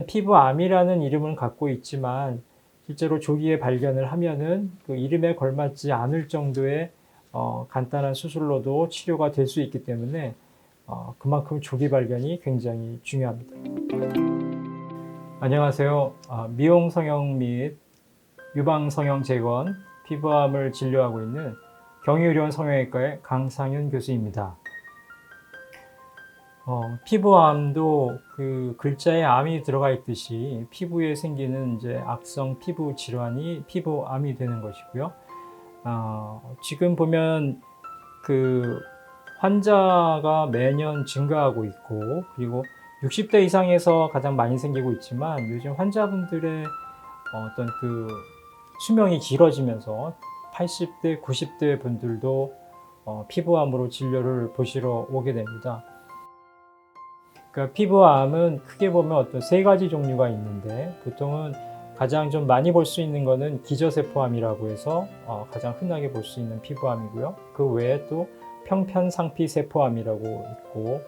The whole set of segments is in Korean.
피부암이라는 이름은 갖고 있지만 실제로 조기에 발견을 하면은 그 이름에 걸맞지 않을 정도의 간단한 수술로도 치료가 될 수 있기 때문에 그만큼 조기 발견이 굉장히 중요합니다. 안녕하세요. 미용 성형 및 유방 성형 재건, 피부암을 진료하고 있는 경희의료원 성형외과의 강상윤 교수입니다. 피부암도 그 글자에 암이 들어가 있듯이 피부에 생기는 이제 악성 피부 질환이 피부암이 되는 것이고요. 지금 보면 그 환자가 매년 증가하고 있고, 그리고 60대 이상에서 가장 많이 생기고 있지만 요즘 환자분들의 어떤 그 수명이 길어지면서 80대, 90대 분들도 피부암으로 진료를 보시러 오게 됩니다. 그러니까 피부암은 크게 보면 어떤 세 가지 종류가 있는데, 보통은 가장 좀 많이 볼 수 있는 거는 기저세포암이라고 해서 가장 흔하게 볼 수 있는 피부암이고요. 그 외에 또 평편상피세포암이라고 있고,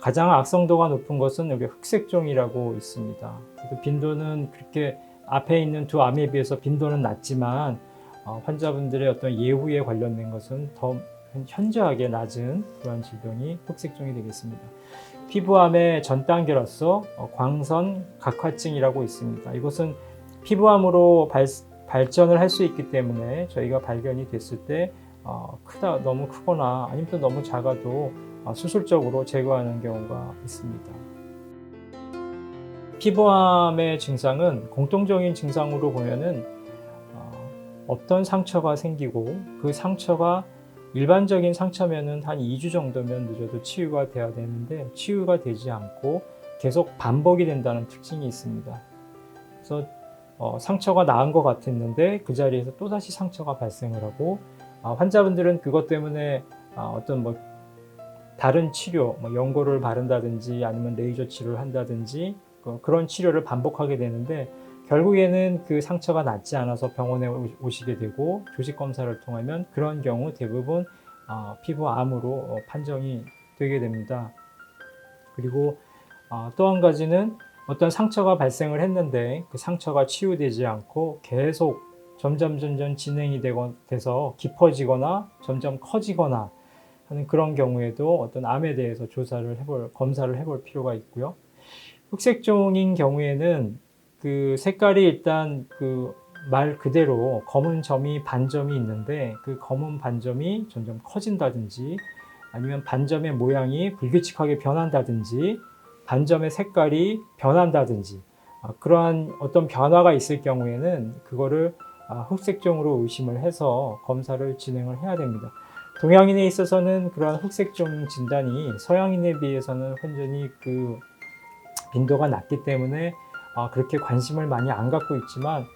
가장 악성도가 높은 것은 여기 흑색종이라고 있습니다. 빈도는 그렇게 앞에 있는 두 암에 비해서 빈도는 낮지만 환자분들의 어떤 예후에 관련된 것은 더 현저하게 낮은 그런 질병이 흑색종이 되겠습니다. 피부암의 전 단계로서 광선 각화증이라고 있습니다. 이것은 피부암으로 발전을 할 수 있기 때문에 저희가 발견이 됐을 때 너무 크거나 아니면 또 너무 작아도 수술적으로 제거하는 경우가 있습니다. 피부암의 증상은 공통적인 증상으로 보면은 어떤 상처가 생기고, 그 상처가 일반적인 상처면은 한 2주 정도면 늦어도 치유가 돼야 되는데 치유가 되지 않고 계속 반복이 된다는 특징이 있습니다. 그래서 상처가 나은 것 같았는데 그 자리에서 또다시 상처가 발생을 하고, 환자분들은 그것 때문에 어떤 다른 치료, 연고를 바른다든지 아니면 레이저 치료를 한다든지 그런 치료를 반복하게 되는데, 결국에는 그 상처가 낫지 않아서 병원에 오시게 되고 조직 검사를 통하면 그런 경우 대부분 피부암으로 판정이 되게 됩니다. 그리고 또 한 가지는 어떤 상처가 발생을 했는데 그 상처가 치유되지 않고 계속 점점 진행이 돼서 깊어지거나 점점 커지거나 하는 그런 경우에도 어떤 암에 대해서 검사를 해볼 필요가 있고요. 흑색종인 경우에는 그 색깔이 일단 그 말 그대로 검은 점이 반점이 있는데 그 검은 반점이 점점 커진다든지 아니면 반점의 모양이 불규칙하게 변한다든지 반점의 색깔이 변한다든지 그러한 어떤 변화가 있을 경우에는 그거를 흑색종으로 의심을 해서 검사를 진행을 해야 됩니다. 동양인에 있어서는 그러한 흑색종 진단이 서양인에 비해서는 현저히 그 빈도가 낮기 때문에 그렇게 관심을 많이 안 갖고 있지만,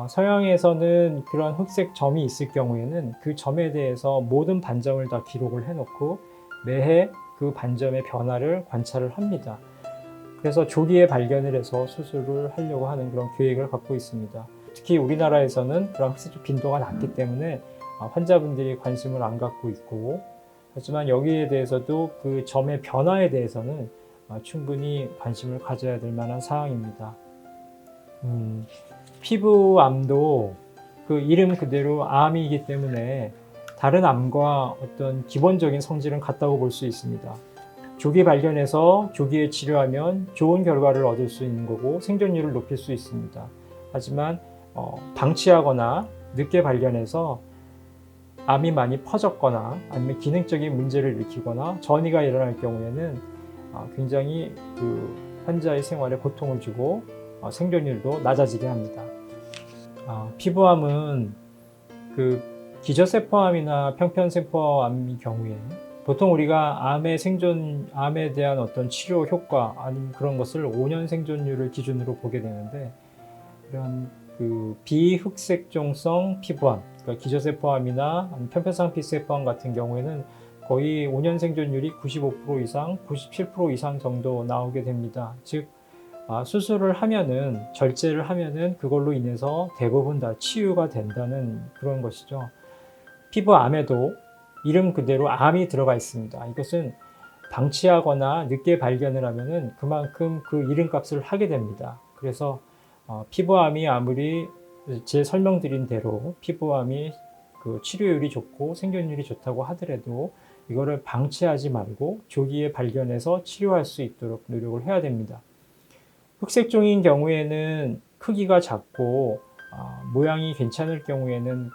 서양에서는 그런 흑색 점이 있을 경우에는 그 점에 대해서 모든 반점을 다 기록을 해놓고 매해 그 반점의 변화를 관찰을 합니다. 그래서 조기에 발견을 해서 수술을 하려고 하는 그런 계획을 갖고 있습니다. 특히 우리나라에서는 그런 흑색종 빈도가 낮기 때문에 환자분들이 관심을 안 갖고 있고, 하지만 여기에 대해서도 그 점의 변화에 대해서는 충분히 관심을 가져야 될 만한 사항입니다. 피부암도 그 이름 그대로 암이기 때문에 다른 암과 어떤 기본적인 성질은 같다고 볼 수 있습니다. 조기 발견해서 조기에 치료하면 좋은 결과를 얻을 수 있는 거고 생존율을 높일 수 있습니다. 하지만 방치하거나 늦게 발견해서 암이 많이 퍼졌거나 아니면 기능적인 문제를 일으키거나 전이가 일어날 경우에는 굉장히 그 환자의 생활에 고통을 주고 생존율도 낮아지게 합니다. 피부암은 그 기저세포암이나 평편세포암의 경우에 보통 우리가 암에 대한 어떤 치료 효과 아니면 그런 것을 5년 생존율을 기준으로 보게 되는데, 이런 그 비흑색종성 피부암, 그러니까 기저세포암이나 평편상피세포암 같은 경우에는 거의 5년 생존율이 95% 이상, 97% 이상 정도 나오게 됩니다. 즉 수술을 하면은, 절제를 하면은 그걸로 인해서 대부분 다 치유가 된다는 그런 것이죠. 피부암에도 이름 그대로 암이 들어가 있습니다. 이것은 방치하거나 늦게 발견을 하면은 그만큼 그 이름값을 하게 됩니다. 그래서 피부암이 아무리 제 설명드린 대로 피부암이 그 치료율이 좋고 생존율이 좋다고 하더라도 이거를 방치하지 말고 조기에 발견해서 치료할 수 있도록 노력을 해야 됩니다. 흑색종인 경우에는 크기가 작고 모양이 괜찮을 경우에는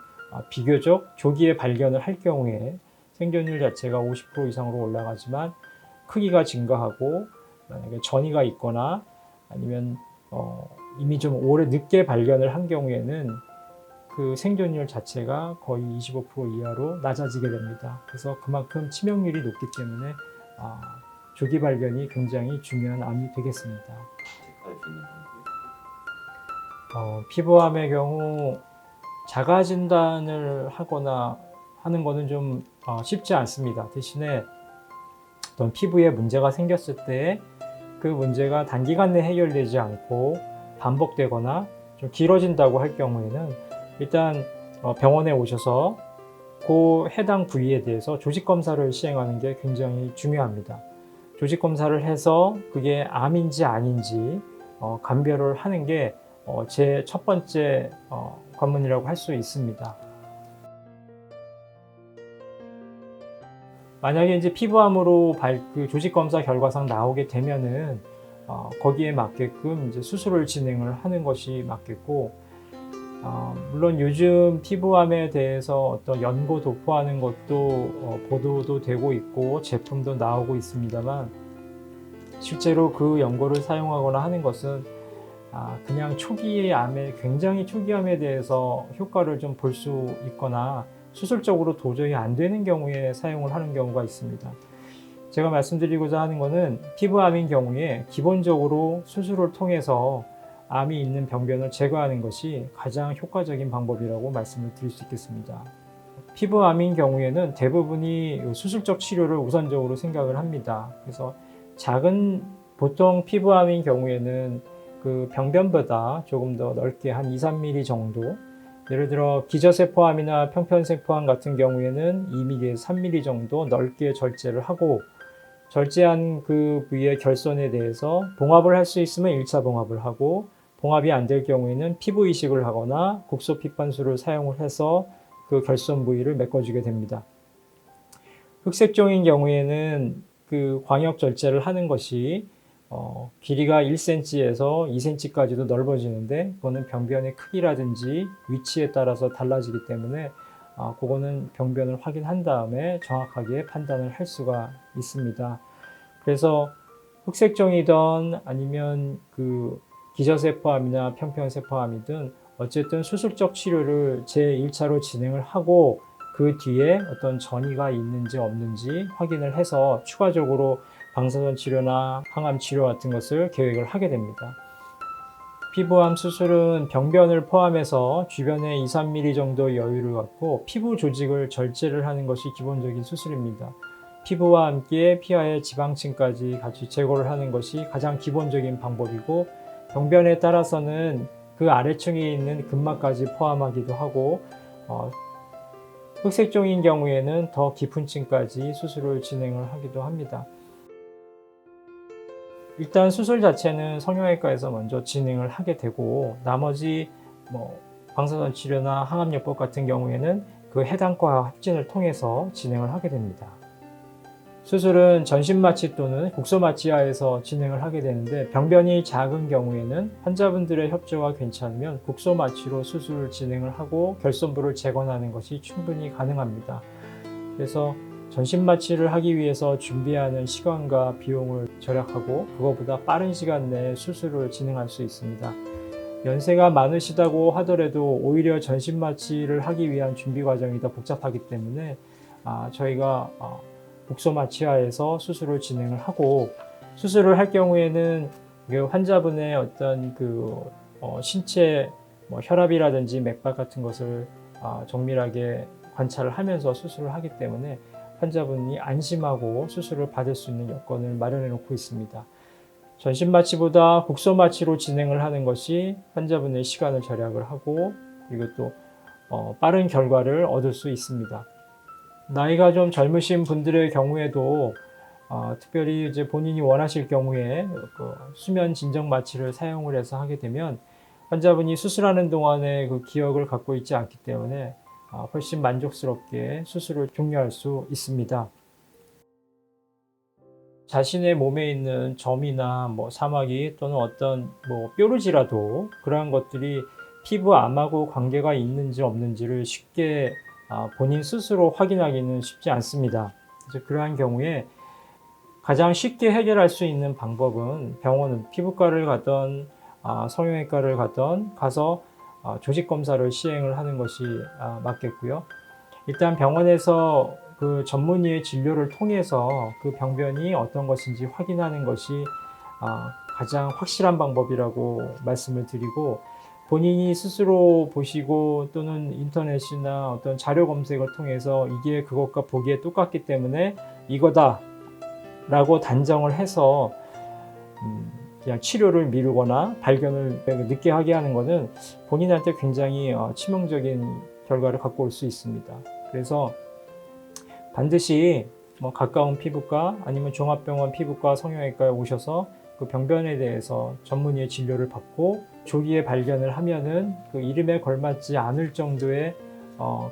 비교적 조기에 발견을 할 경우에 생존율 자체가 50% 이상으로 올라가지만 크기가 증가하고 만약에 전이가 있거나 아니면 이미 좀 오래 늦게 발견을 한 경우에는 그 생존율 자체가 거의 25% 이하로 낮아지게 됩니다. 그래서 그만큼 치명률이 높기 때문에 조기 발견이 굉장히 중요한 암이 되겠습니다. 피부암의 경우 자가 진단을 하거나 하는 것은 좀 쉽지 않습니다. 대신에 어떤 피부에 문제가 생겼을 때 그 문제가 단기간 내에 해결되지 않고 반복되거나 좀 길어진다고 할 경우에는 일단 병원에 오셔서 그 해당 부위에 대해서 조직 검사를 시행하는 게 굉장히 중요합니다. 조직 검사를 해서 그게 암인지 아닌지 감별을 하는 게 제 첫 번째 관문이라고 할 수 있습니다. 만약에 이제 피부암으로 그 조직 검사 결과상 나오게 되면은 거기에 맞게끔 이제 수술을 진행을 하는 것이 맞겠고, 물론 요즘 피부암에 대해서 어떤 연고 도포하는 것도 보도도 되고 있고 제품도 나오고 있습니다만, 실제로 그 연고를 사용하거나 하는 것은 그냥 초기의 암에, 굉장히 초기 암에 대해서 효과를 좀 볼 수 있거나 수술적으로 도저히 안 되는 경우에 사용을 하는 경우가 있습니다. 제가 말씀드리고자 하는 것은 피부암인 경우에 기본적으로 수술을 통해서 암이 있는 병변을 제거하는 것이 가장 효과적인 방법이라고 말씀을 드릴 수 있겠습니다. 피부암인 경우에는 대부분이 수술적 치료를 우선적으로 생각을 합니다. 그래서 보통 피부암인 경우에는 그 병변보다 조금 더 넓게 한 2-3mm 정도, 예를 들어 기저세포암이나 평편세포암 같은 경우에는 2mm에서 3mm 정도 넓게 절제를 하고, 절제한 그 부위의 결손에 대해서 봉합을 할 수 있으면 1차 봉합을 하고, 봉합이 안 될 경우에는 피부 이식을 하거나 국소 핏반수를 사용을 해서 그 결손 부위를 메꿔주게 됩니다. 흑색종인 경우에는 그 광역 절제를 하는 것이 길이가 1cm에서 2cm까지도 넓어지는데, 그거는 병변의 크기라든지 위치에 따라서 달라지기 때문에 그거는 병변을 확인한 다음에 정확하게 판단을 할 수가 있습니다. 그래서 흑색종이든 아니면 그 기저세포암이나 평편세포암이든 어쨌든 수술적 치료를 제1차로 진행을 하고 그 뒤에 어떤 전이가 있는지 없는지 확인을 해서 추가적으로 방사선 치료나 항암 치료 같은 것을 계획을 하게 됩니다. 피부암 수술은 병변을 포함해서 주변에 2-3mm 정도 여유를 갖고 피부 조직을 절제를 하는 것이 기본적인 수술입니다. 피부와 함께 피하의 지방층까지 같이 제거를 하는 것이 가장 기본적인 방법이고, 병변에 따라서는 그 아래층에 있는 근막까지 포함하기도 하고, 흑색종인 경우에는 더 깊은 층까지 수술을 진행을 하기도 합니다. 일단 수술 자체는 성형외과에서 먼저 진행을 하게 되고, 나머지 방사선 치료나 항암요법 같은 경우에는 그 해당 과 확진을 통해서 진행을 하게 됩니다. 수술은 전신마취 또는 국소마취하에서 진행을 하게 되는데, 병변이 작은 경우에는 환자분들의 협조가 괜찮으면 국소마취로 수술을 진행을 하고 결손부를 재건하는 것이 충분히 가능합니다. 그래서 전신마취를 하기 위해서 준비하는 시간과 비용을 절약하고 그것보다 빠른 시간 내에 수술을 진행할 수 있습니다. 연세가 많으시다고 하더라도 오히려 전신마취를 하기 위한 준비 과정이 더 복잡하기 때문에 저희가 국소마취하에서 수술을 진행을 하고, 수술을 할 경우에는 그 환자분의 어떤 신체 혈압이라든지 맥박 같은 것을 정밀하게 관찰을 하면서 수술을 하기 때문에 환자분이 안심하고 수술을 받을 수 있는 여건을 마련해 놓고 있습니다. 전신마취보다 국소마취로 진행을 하는 것이 환자분의 시간을 절약을 하고, 그리고 또 빠른 결과를 얻을 수 있습니다. 나이가 좀 젊으신 분들의 경우에도 특별히 이제 본인이 원하실 경우에 그 수면 진정 마취를 사용을 해서 하게 되면 환자분이 수술하는 동안에 그 기억을 갖고 있지 않기 때문에 훨씬 만족스럽게 수술을 종료할 수 있습니다. 자신의 몸에 있는 점이나 뭐 사마귀 또는 어떤 뭐 뾰루지라도 그러한 것들이 피부 암하고 관계가 있는지 없는지를 쉽게 본인 스스로 확인하기는 쉽지 않습니다. 그래서 그러한 경우에 가장 쉽게 해결할 수 있는 방법은 병원은 피부과를 가던 성형외과를 가던 가서 조직 검사를 시행을 하는 것이 맞겠고요. 일단 병원에서 그 전문의의 진료를 통해서 그 병변이 어떤 것인지 확인하는 것이 가장 확실한 방법이라고 말씀을 드리고, 본인이 스스로 보시고 또는 인터넷이나 어떤 자료 검색을 통해서 이게 그것과 보기에 똑같기 때문에 이거다 라고 단정을 해서 그냥 치료를 미루거나 발견을 늦게 하게 하는 것은 본인한테 굉장히 치명적인 결과를 갖고 올 수 있습니다. 그래서 반드시 뭐 가까운 피부과 아니면 종합병원 피부과 성형외과에 오셔서 그 병변에 대해서 전문의의 진료를 받고 조기에 발견을 하면은 그 이름에 걸맞지 않을 정도의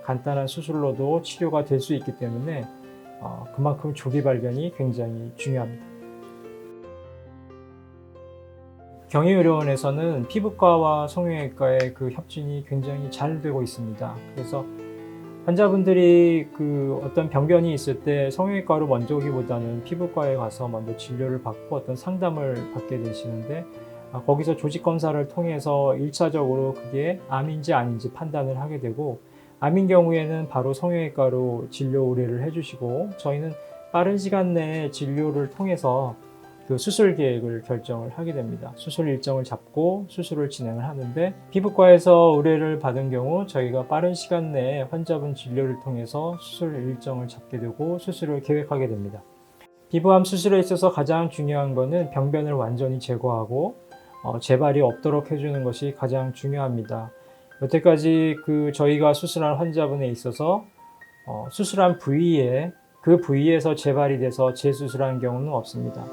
간단한 수술로도 치료가 될 수 있기 때문에 그만큼 조기 발견이 굉장히 중요합니다. 경희의료원에서는 피부과와 성형외과의 그 협진이 굉장히 잘 되고 있습니다. 그래서 환자분들이 그 어떤 병변이 있을 때 성형외과로 먼저 오기보다는 피부과에 가서 먼저 진료를 받고 어떤 상담을 받게 되시는데, 거기서 조직 검사를 통해서 1차적으로 그게 암인지 아닌지 판단을 하게 되고, 암인 경우에는 바로 성형외과로 진료 의뢰를 해주시고, 저희는 빠른 시간 내에 진료를 통해서 그 수술 계획을 결정을 하게 됩니다. 수술 일정을 잡고 수술을 진행을 하는데, 피부과에서 의뢰를 받은 경우 저희가 빠른 시간 내에 환자분 진료를 통해서 수술 일정을 잡게 되고 수술을 계획하게 됩니다. 피부암 수술에 있어서 가장 중요한 것은 병변을 완전히 제거하고 재발이 없도록 해주는 것이 가장 중요합니다. 여태까지 그 저희가 수술한 환자분에 있어서 수술한 부위에 그 부위에서 재발이 돼서 재수술한 경우는 없습니다.